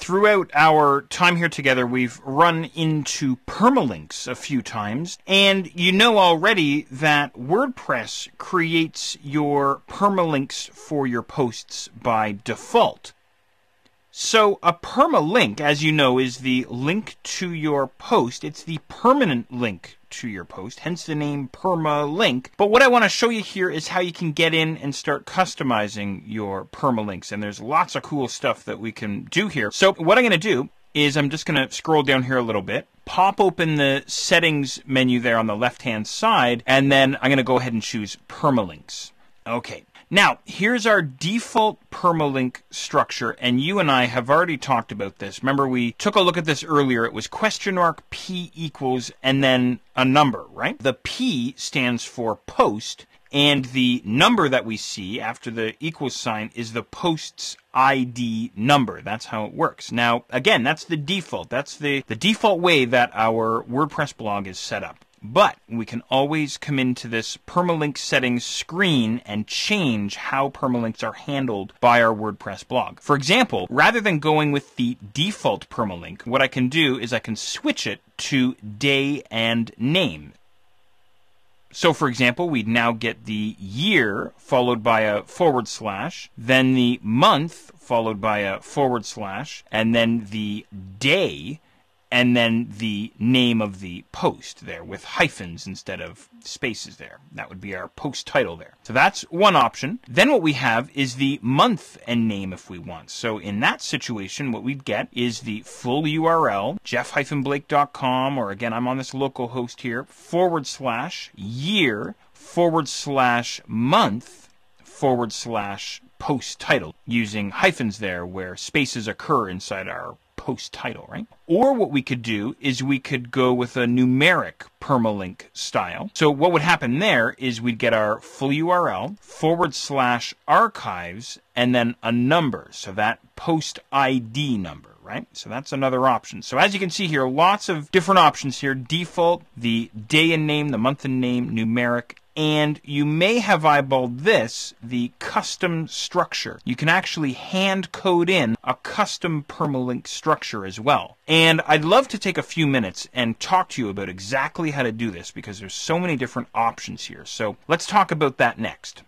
throughout our time here together, we've run into permalinks a few times, and you know already that WordPress creates your permalinks for your posts by default. So a permalink, as you know, is the link to your post. It's the permanent link to your post, hence the name permalink. But what I want to show you here is how you can get in and start customizing your permalinks. And there's lots of cool stuff that we can do here. So what I'm going to do is I'm just going to scroll down here a little bit, pop open the settings menu there on the left-hand side, and then I'm going to go ahead and choose permalinks. Okay. Now, here's our default permalink structure, and you and I have already talked about this. Remember, we took a look at this earlier. It was $P equals and then a number, right? The P stands for post, and the number that we see after the equals sign is the post's ID number. That's how it works. Now, again, that's the default. That's the default way that our WordPress blog is set up. But we can always come into this permalink settings screen and change how permalinks are handled by our WordPress blog. For example, rather than going with the default permalink, what I can do is I can switch it to day and name. So, for example, we'd now get the year followed by a /, then the month followed by a /, and then the day, and then the name of the post there with hyphens instead of spaces there. That would be our post title there. So that's one option. Then what we have is the month and name if we want. So in that situation, what we'd get is the full URL, jeff-blake.com, or again, I'm on this local host here, /year, /month, /post title, using hyphens there where spaces occur inside our post title, right? Or what we could do is we could go with a numeric permalink style. So what would happen there is we'd get our full URL, /archives, and then a number. So that post ID number, right? So that's another option. So as you can see here, lots of different options here. Default, the day and name, the month and name, numeric, and you may have eyeballed this, the custom structure. You can actually hand code in a custom permalink structure as well. And I'd love to take a few minutes and talk to you about exactly how to do this because there's so many different options here. So let's talk about that next.